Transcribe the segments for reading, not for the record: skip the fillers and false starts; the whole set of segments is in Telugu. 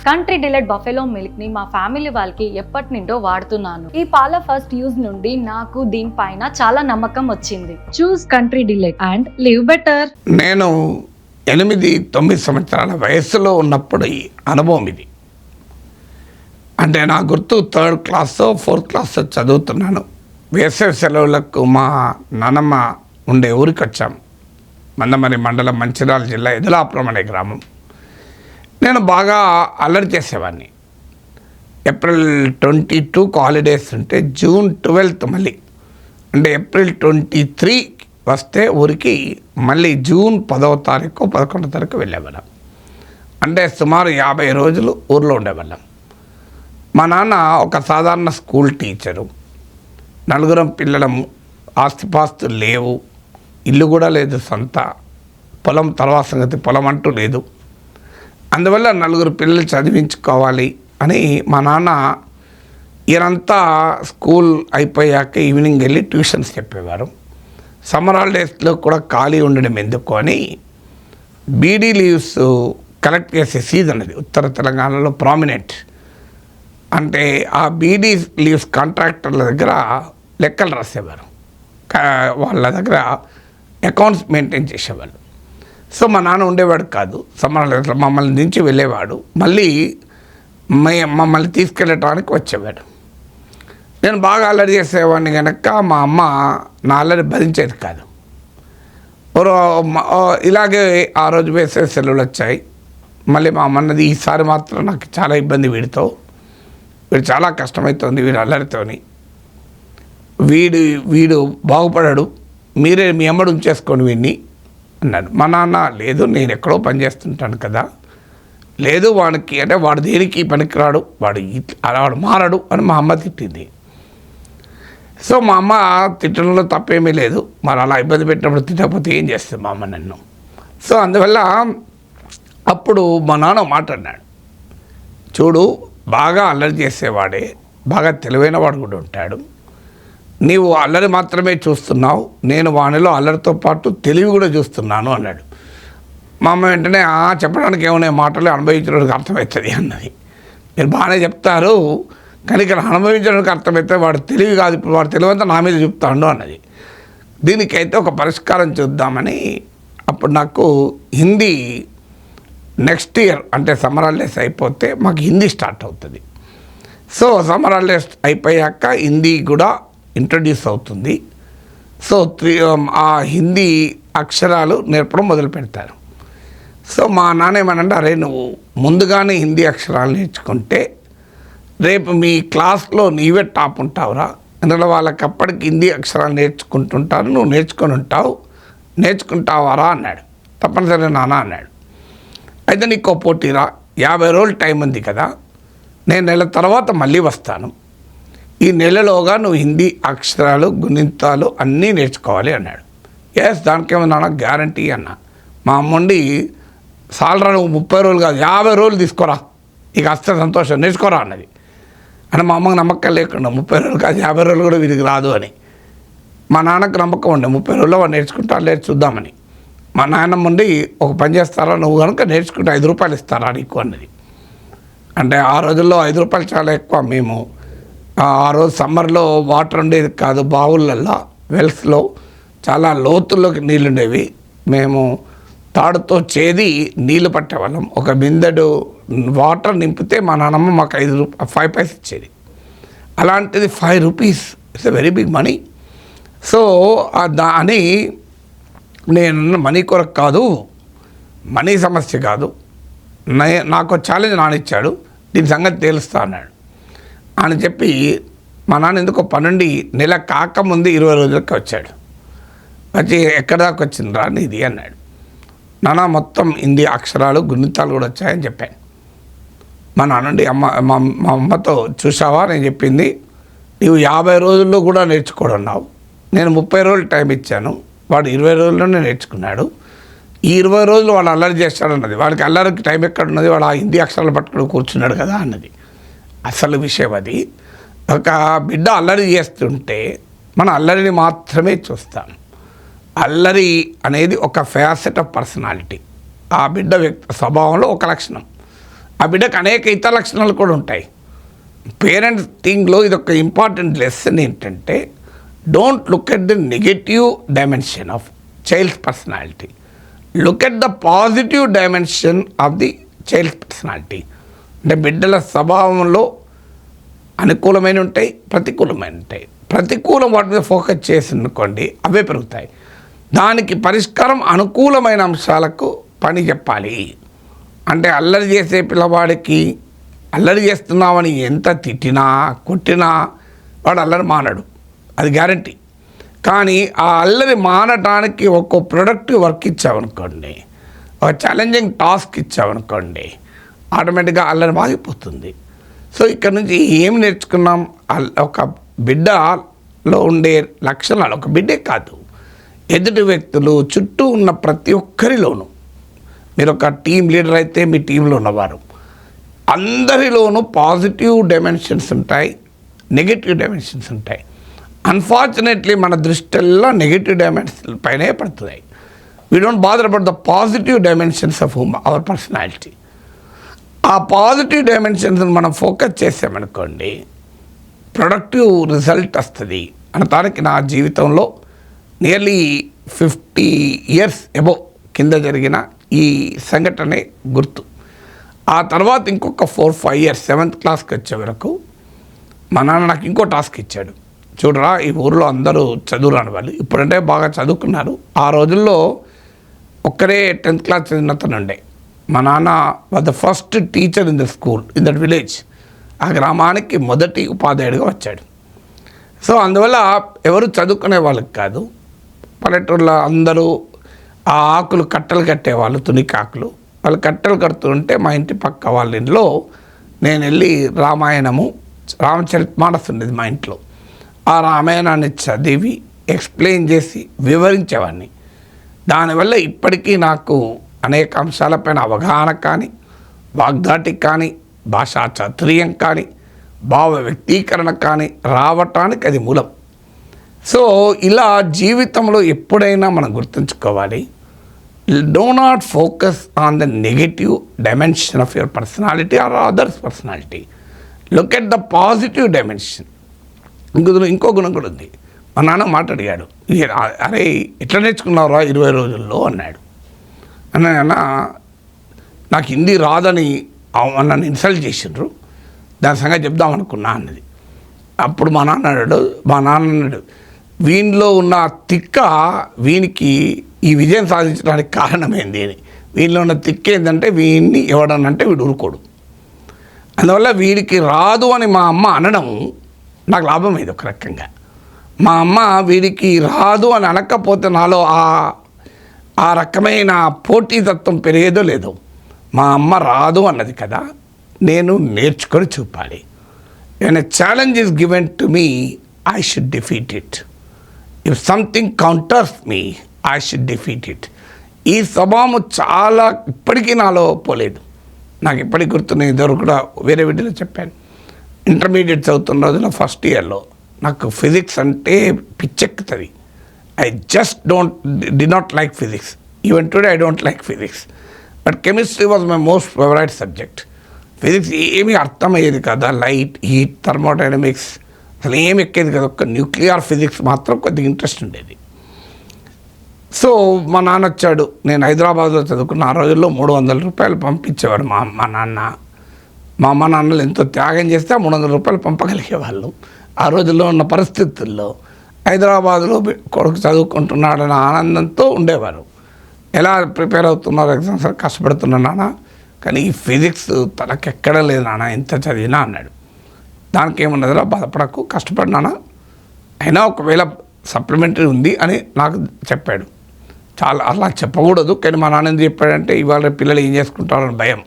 కంట్రీ డిలైట్ బఫెలో మిల్క్ ని మా ఫ్యామిలీ వాళ్ళకి ఎప్పటి నుండో వాడుతున్నాను. ఈ పాల ఫస్ట్ యూజ్ నుండి నాకు దీనిపైన చాలా నమ్మకం వచ్చింది. Choose Country Delight and live better. నేను 8-9 సంవత్సరాల వయస్సులో ఉన్నప్పుడు ఈ అనుభవం ఇది. అంటే నా గుర్తు 3rd క్లాస్ 4th క్లాస్ చదువుతున్నాను. వేసవి సెలవులకు మా నాన్నమ్మ ఉండే ఊరికి వచ్చాం. మందమరి మండలం, మంచిర్యాల జిల్లా, ఎదులాపురం అనే గ్రామం. నేను బాగా అల్లరి చేసేవాడిని. ఏప్రిల్ 22 హాలిడేస్ ఉంటే జూన్ 12 మళ్ళీ, అంటే ఏప్రిల్ 23 వస్తే ఊరికి మళ్ళీ జూన్ 10వ తారీఖు 11వ తారీఖు వెళ్ళేవాళ్ళం. అంటే సుమారు 50 రోజులు ఊర్లో ఉండేవాళ్ళం. మా నాన్న ఒక సాధారణ స్కూల్ టీచరు. 4 పిల్లలము, ఆస్తిపాస్తులు లేవు, ఇల్లు కూడా లేదు సొంత, పొలం తర్వాత సంగతి, పొలం అంటూ లేదు. అందువల్ల 4 పిల్లలు చదివించుకోవాలి అని మా నాన్న ఈయనంతా స్కూల్ అయిపోయాక ఈవినింగ్ వెళ్ళి ట్యూషన్స్ చెప్పేవారు. సమ్మర్ హాలిడేస్లో కూడా ఖాళీ ఉండడం ఎందుకు అని బీడీ లీవ్స్ కలెక్ట్ చేసే సీజన్ అది ఉత్తర తెలంగాణలో ప్రామినెంట్. అంటే ఆ బీడీ లీవ్స్ కాంట్రాక్టర్ల దగ్గర లెక్కలు రాసేవారు, వాళ్ళ దగ్గర అకౌంట్స్ మెయింటైన్ చేసేవాళ్ళు. సో మా నాన్న ఉండేవాడు కాదు, సమ్మర్ హాలిడేస్లో మమ్మల్ని దించి వెళ్ళేవాడు, మళ్ళీ మమ్మల్ని తీసుకెళ్ళటానికి వచ్చేవాడు. నేను బాగా అల్లరి చేసేవాడిని కనుక మా అమ్మ నా అల్లరి భరించేది కాదు. ఇలాగే ఆ రోజు వేసే సెలవులు వచ్చాయి. మళ్ళీ మా అమ్మ అన్నది, ఈసారి మాత్రం నాకు చాలా ఇబ్బంది, వీడు చాలా కష్టమవుతుంది వీడు అల్లరితోని, వీడు బాగుపడాడు, మీరే మీ అమ్మడు ఉంచేసుకోండి వీడిని అన్నాడు. మా నాన్న, లేదు నేను ఎక్కడో పనిచేస్తుంటాను కదా, లేదు వాడికి, అంటే వాడు దేనికి పనికిరాడు, వాడు మారడు అని మా అమ్మ తిట్టింది. సో మా అమ్మ తిట్టడంలో తప్పేమీ లేదు, మరి అలా ఇబ్బంది పెట్టినప్పుడు తిట్టకపోతే ఏం చేస్తుంది మా అమ్మ నన్ను. సో అందువల్ల అప్పుడు మా నాన్న మాట్లాడినాడు, చూడు బాగా అల్లరి చేసేవాడే బాగా తెలివైన వాడు కూడా ఉంటాడు, నీవు అల్లరి మాత్రమే చూస్తున్నావు, నేను వానిలో అల్లరితో పాటు తెలివి కూడా చూస్తున్నాను అన్నాడు. మా అమ్మ వెంటనే చెప్పడానికి ఏమన్నా మాటలు అనుభవించడానికి అర్థమవుతుంది అన్నది. మీరు బాగానే చెప్తారు కానీ ఇక్కడ అనుభవించడానికి అర్థమైతే వాడు తెలివి కాదు, ఇప్పుడు వాడు తెలివంతా నా మీద చెప్తాడు అన్నది. దీనికైతే ఒక పరిష్కారం చూద్దామని అప్పుడు నాకు హిందీ నెక్స్ట్ ఇయర్, అంటే సమ్మర్ హాలిడేస్ అయిపోతే మాకు హిందీ స్టార్ట్ అవుతుంది. సో సమ్మర్ హాలిడేస్ అయిపోయాక హిందీ కూడా ఇంట్రడ్యూస్ అవుతుంది. సో ఆ హిందీ అక్షరాలు నేర్పడం మొదలు పెడతారు. సో మా నాన్న ఏమనంటే, అరే నువ్వు ముందుగానే హిందీ అక్షరాలు నేర్చుకుంటే రేపు మీ క్లాస్లో నీవే టాప్ ఉంటావురా, అందులో వాళ్ళకి అప్పటికి హిందీ అక్షరాలు నేర్చుకుంటుంటారు, నువ్వు నేర్చుకుంటావారా అన్నాడు. తప్పనిసరి నాన్న అన్నాడు. అయితే నీకు పోటీరా, 50 రోజులు టైం ఉంది కదా, నేను నెల తర్వాత మళ్ళీ వస్తాను, ఈ నెలలోగా నువ్వు హిందీ అక్షరాలు గుణింతాలు అన్నీ నేర్చుకోవాలి అన్నాడు. దానికేమో నాన్న గ్యారంటీ అన్న. మా అమ్మండి, సాలరా నువ్వు 30 రోజులు కాదు 50 రోజులు తీసుకోరా, ఇక అస్త సంతోషం, నేర్చుకోరా అన్నది. అని మా అమ్మకి నమ్మకం లేకుండా 30 రోజులు కాదు 50 రోజులు కూడా వీరికి రాదు అని. మా నాన్నకు నమ్మకం ఉండే 30 రోజుల్లో వాడు నేర్చుకుంటారు లేదు చూద్దామని. మా నాయనమ్మ ఉండి, ఒక పని చేస్తారా, నువ్వు కనుక నేర్చుకుంటే 5 రూపాయలు ఇస్తారా నీకు అన్నది. అంటే ఆ రోజుల్లో 5 రూపాయలు చాలా ఎక్కువ. మేము ఆ రోజు సమ్మర్లో వాటర్ ఉండేది కాదు, బావులల్లో వెల్స్లో చాలా లోతుల్లోకి నీళ్ళు ఉండేవి. మేము తాడుతో చేది నీళ్లు పట్టేవాళ్ళం. ఒక బిందెడు వాటర్ నింపితే మా నాన్నమ్మ మాకు 5 పైసలు ఇచ్చేది. అలాంటిది 5 rupees, it's a very big money. So అని నేను మనీ కొరకు కాదు, మనీ సమస్య కాదు, నాకు ఛాలెంజ్ నానిచ్చాడు, దీని సంగతి తేలుస్తా అన్నాడు అని చెప్పి మా నాన్న ఎందుకో పనుండి నెల కాకముందు 20 రోజులకి వచ్చాడు. వచ్చి ఎక్కడి దాకా వచ్చిందిరా నీది అన్నాడు. నాన్న మొత్తం హిందీ అక్షరాలు గుణితాలు కూడా వచ్చాయని చెప్పాను. మా నాన్నండి, మా అమ్మతో, చూసావా నేను చెప్పింది, నీవు 50 రోజుల్లో కూడా నేర్చుకోడన్నావు, నేను 30 రోజులు టైం ఇచ్చాను, వాడు 20 రోజుల్లోనే నేర్చుకున్నాడు, ఈ 20 రోజులు వాడు అల్లరి చేస్తాడన్నది. వాడికి అల్లరికి టైం ఎక్కడున్నది, వాడు ఆ హిందీ అక్షరాలు పట్టుకుని కూర్చున్నాడు కదా అన్నది. అసలు విషయం అది. ఒక బిడ్డ అల్లరి చేస్తుంటే మన అల్లరిని మాత్రమే చూస్తాం, అల్లరి అనేది ఒక ఫ్యాసెట్ ఆఫ్ పర్సనాలిటీ. ఆ బిడ్డ స్వభావంలో ఒక లక్షణం. ఆ బిడ్డకు అనేక ఇతర లక్షణాలు కూడా ఉంటాయి. పేరెంట్స్ థింగ్లో ఇది ఒక ఇంపార్టెంట్ లెసన్ ఏంటంటే, don't look at the negative dimension of child's personality, look at the positive dimension of the child's personality. అంటే బిడ్డల స్వభావంలో అనుకూలమైన ఉంటాయి, ప్రతికూలమైన ఉంటాయి. ప్రతికూలం వాటి మీద ఫోకస్ చేసినుకోండి, అవే పెరుగుతాయి. దానికి పరిష్కారం అనుకూలమైన అంశాలకు పని చెప్పాలి. అంటే అల్లరి చేసే పిల్లవాడికి అల్లరి చేస్తున్నామని ఎంత తిట్టినా కొట్టినా వాడు అల్లరి మానడు, అది గ్యారంటీ. కానీ ఆ అల్లరి మానటానికి ఒక్కో ప్రొడక్టివ్ వర్క్ ఇచ్చామనుకోండి, ఒక ఛాలెంజింగ్ టాస్క్ ఇచ్చామనుకోండి, ఆటోమేటిక్గా అల్లరి మాగిపోతుంది. సో ఇక్కడ నుంచి ఏం నేర్చుకున్నాం? ఒక బిడ్డలో ఉండే లక్షణాలు, ఒక బిడ్డే కాదు, ఎదుటి వ్యక్తులు చుట్టూ ఉన్న ప్రతి ఒక్కరిలోనూ, మీరు ఒక టీం లీడర్ అయితే మీ టీంలో ఉన్నవారు అందరిలోనూ పాజిటివ్ డైమెన్షన్స్ ఉంటాయి, నెగిటివ్ డైమెన్షన్స్ ఉంటాయి. అన్ఫార్చునేట్లీ మన దృష్టిలో నెగిటివ్ డైమెన్షన్ పైనే పడుతున్నాయి. We don't bother about the positive dimensions of our personality. ఆ పాజిటివ్ డైమెన్షన్స్ మనం ఫోకస్ చేసామనుకోండి, ప్రొడక్టివ్ రిజల్ట్ వస్తుంది. అనటానికి నా జీవితంలో నియర్లీ 50 years ఎబో కింద జరిగిన ఈ సంఘటనే గుర్తు. ఆ తర్వాత ఇంకొక 4-5 years 7th క్లాస్కి వచ్చే వరకు మా నాన్న నాకు ఇంకో టాస్క్ ఇచ్చాడు. చూడరా, ఈ ఊరిలో అందరూ చదువురాని వాళ్ళు, ఇప్పుడంటే బాగా చదువుకున్నారు. ఆ రోజుల్లో ఒక్కరే 10th క్లాస్ చదివినంతను ఉండే. మా నాన్న was the first teacher in the school in that village. ఆ గ్రామానికి మొదటి ఉపాధ్యాయుడిగా వచ్చాడు. సో అందువల్ల ఎవరు చదువుకునే వాళ్ళకి కాదు, పల్లెటూరులో అందరూ ఆ ఆకులు కట్టలు కట్టేవాళ్ళు, తునికాకులు. వాళ్ళు కట్టెలు కడుతుంటే మా ఇంటి పక్క వాళ్ళ ఇంట్లో నేను వెళ్ళి రామాయణము, రామచరితమానస్ ఉండేది మా ఇంట్లో. ఆ రామాయణాన్ని చదివి ఎక్స్ప్లెయిన్ చేసి వివరించేవాడిని. దానివల్ల ఇప్పటికీ నాకు అనేక అంశాలపైన అవగాహన కానీ, వాగ్దాటి కానీ, భాషా చాతుర్యం కానీ, భావ వ్యక్తీకరణ కానీ రావటానికి అది మూలం. సో ఇలా జీవితంలో ఎప్పుడైనా మనం గుర్తుంచుకోవాలి, do not focus on the negative dimension of your personality or others personality, look at the positive dimension. ఇంకో గుణం కూడా ఉంది. మా నాన్న మాట అడిగాడు, అరే ఎట్లా నేర్చుకున్నావురా 20 రోజుల్లో అన్నాడు. అన్న నాకు హిందీ రాదని నన్ను ఇన్సల్ట్ చేసిండ్రు, దాని సంగతి చెప్దామనుకున్నా అన్నది. అప్పుడు మా నాన్న అన్నాడు, వీనిలో ఉన్న తిక్క వీనికి ఈ విజయం సాధించడానికి కారణమైంది అని. వీనిలో ఉన్న తిక్క ఏంటంటే వీడిని ఎవడనంటే వీడు ఊరుకోడు. అందువల్ల వీడికి రాదు అని మా అమ్మ అనడం నాకు లాభమైంది ఒక రకంగా. మా అమ్మ వీడికి రాదు అని అనకపోతే నాలో ఆ రకమైన పోటీతత్వం పెరిగేదో లేదో. మా అమ్మ రాదు అన్నది కదా, నేను నేర్చుకొని చూపాలి. when a challenge is given to me, I should defeat it. If something counters me, I should defeat it. ఈ స్వభావం చాలా ఇప్పటికీ నాలో పోలేదు. నాకు ఇప్పటికి గుర్తున్న ఇద్దరు కూడా వేరే వీడియోలో చెప్పాను. ఇంటర్మీడియట్ చదువుతున్న రోజున ఫస్ట్ ఇయర్లో నాకు ఫిజిక్స్ అంటే పిచ్చెక్కుతుంది. I just did not like physics. Even today I don't like physics. But chemistry was my most favorite subject. Physics ఏమీ అర్థమయ్యేది కదా, లైట్, హీట్, థర్మోడైనమిక్స్ అసలు ఏమి ఎక్కేది కదా. ఒక న్యూక్లియర్ ఫిజిక్స్ మాత్రం కొద్దిగా ఇంట్రెస్ట్ ఉండేది. సో మా నాన్న వచ్చాడు, నేను హైదరాబాద్లో చదువుకున్న ఆ రోజుల్లో 300 రూపాయలు పంపించేవాడు మా నాన్న. మా అమ్మ నాన్నలు ఎంతో త్యాగం చేస్తే 300 రూపాయలు పంపగలిగేవాళ్ళు. ఆ రోజుల్లో ఉన్న పరిస్థితుల్లో హైదరాబాద్లో కొడుకు చదువుకుంటున్నాడన్న ఆనందంతో ఉండేవారు. ఎలా ప్రిపేర్ అవుతున్నారు ఎగ్జామ్స్, కష్టపడుతున్నా నాన్న, కానీ ఈ ఫిజిక్స్ తనకెక్కడం లేదు నాన్న, ఎంత చదివినా అన్నాడు. దానికి ఏమన్నదిరా, బాధపడకు, కష్టపడినానా, అయినా ఒకవేళ సప్లిమెంటరీ ఉంది అని నాకు చెప్పాడు. చాలా అలా చెప్పకూడదు, కానీ మా నాన్న ఎందుకు చెప్పాడంటే ఇవాళ పిల్లలు ఏం చేసుకుంటారో అని భయం.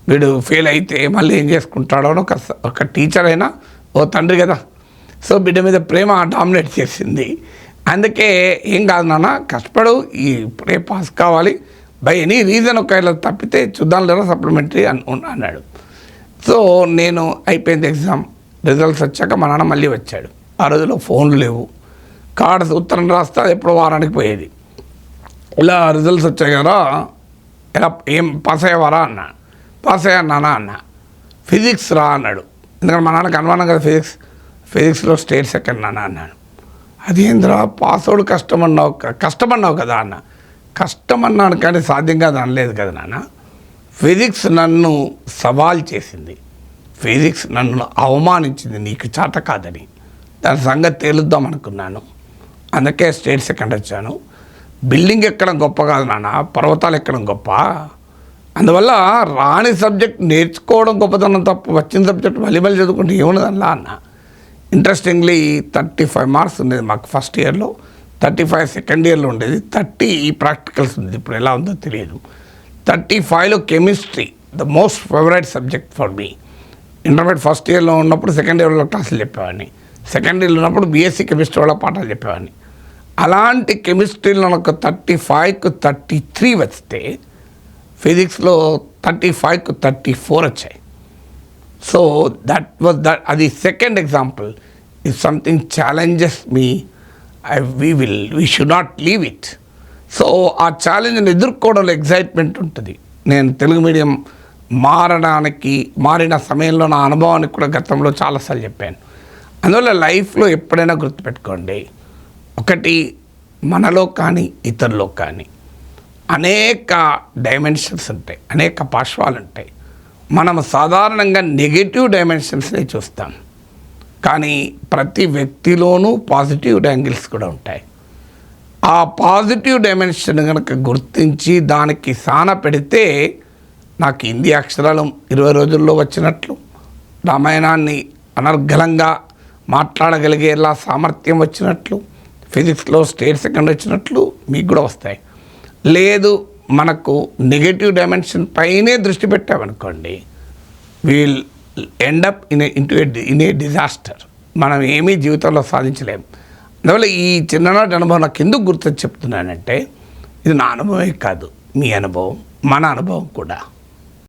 వీడు ఫెయిల్ అయితే మళ్ళీ ఏం చేసుకుంటాడో అని ఒక టీచర్ అయినా ఓ తండ్రి కదా. సో బిడ్డ మీద ప్రేమ డామినేట్ చేసింది. అందుకే ఏం కాదు నాన్న, కష్టపడు, ఇప్పుడే పాస్ కావాలి, బై ఎనీ రీజన్ ఒకవేళ తప్పితే చూద్దాం లేదా సప్లిమెంటరీ అన్నాడు. సో నేను అయిపోయింది ఎగ్జామ్, రిజల్ట్స్ వచ్చాక మా నాన్న మళ్ళీ వచ్చాడు. ఆ రోజుల్లో ఫోన్లు లేవు, కార్డ్స్ ఉత్తరం రాస్తే ఎప్పుడో వారానికి పోయేది. ఇలా రిజల్ట్స్ వచ్చాయి కదా, ఎలా ఏం పాస్ అయ్యేవారా అన్నా. పాస్ అయ్యానా అన్న. ఫిజిక్స్ రా అన్నాడు. ఎందుకంటే మా నాన్నకి అనుమానం కదా, ఫిజిక్స్లో స్టేట్ సెకండ్ నాన్న అన్నాడు. అదేంద్రా పాసోడు కష్టమన్నావు కదా అన్న. కష్టమన్నాను కానీ సాధ్యం కాదు అనలేదు కదా నాన్న. ఫిజిక్స్ నన్ను సవాల్ చేసింది, ఫిజిక్స్ నన్ను అవమానించింది, నీకు చేత కాదని. దాని సంగతి తేలుద్దాం అనుకున్నాను, అందుకే స్టేట్ సెకండ్ వచ్చాను. బిల్డింగ్ ఎక్కడం గొప్ప కాదు నాన్న, పర్వతాలు ఎక్కడం గొప్ప. అందువల్ల రాని సబ్జెక్ట్ నేర్చుకోవడం గొప్పతనం తప్ప వచ్చిన సబ్జెక్ట్ మళ్ళీ చదువుకుంటే ఏమున్నదల్లా అన్న. ఇంట్రెస్టింగ్లీ 35 మార్క్స్ ఉండేది మాకు ఫస్ట్ ఇయర్లో, 35 సెకండ్ ఇయర్లో ఉండేది, 30 ఈ ప్రాక్టికల్స్ ఉండేది. ఇప్పుడు ఎలా ఉందో తెలియదు. 35లో chemistry the most favourite subject for me. Intermediate first ఇయర్లో ఉన్నప్పుడు సెకండ్ ఇయర్లో క్లాసులు చెప్పేవాడిని, సెకండ్ ఇయర్లో ఉన్నప్పుడు బీఎస్సీ కెమిస్ట్రీ వాళ్ళ పాఠాలు చెప్పేవాడిని. అలాంటి కెమిస్ట్రీలో నాకు 35కు 33 వస్తే ఫిజిక్స్లో 35కు 34 వచ్చాయి. సో అది second example. If something challenges me we should not leave it. So ఆ ఛాలెంజ్ని ఎదుర్కోవడంలో ఎగ్జైట్మెంట్ ఉంటుంది. నేను తెలుగు మీడియం మారిన సమయంలో నా అనుభవానికి కూడా గతంలో చాలాసార్లు చెప్పాను. అందువల్ల లైఫ్లో ఎప్పుడైనా గుర్తుపెట్టుకోండి, ఒకటి మనలో కానీ ఇతరులో కానీ అనేక డైమెన్షన్స్ ఉంటాయి, అనేక పార్శ్వాలు ఉంటాయి. మనం సాధారణంగా నెగటివ్ డైమెన్షన్స్ని చూస్తాం, కానీ ప్రతి వ్యక్తిలోనూ పాజిటివ్ యాంగిల్స్ కూడా ఉంటాయి. ఆ పాజిటివ్ డైమెన్షన్ కనుక గుర్తించి దానికి సాన పెడితే నాకు హిందీ అక్షరాలు 20 రోజుల్లో వచ్చినట్లు, రామాయణాన్ని అనర్గళంగా మాట్లాడగలిగేలా సామర్థ్యం వచ్చినట్లు, ఫిజిక్స్లో స్టేట్ సెకండ్ వచ్చినట్లు మీకు కూడా వస్తాయి. లేదు మనకు నెగటివ్ డైమెన్షన్ పైనే దృష్టి పెట్టామనుకోండి, we'll end up in a disaster. మనం ఏమీ జీవితంలో సాధించలేము. అందువల్ల ఈ చిన్ననాటి అనుభవం నాకు ఎందుకు గుర్తు చెప్తున్నానంటే, ఇది నా అనుభవమే కాదు, మీ అనుభవం, మన అనుభవం కూడా.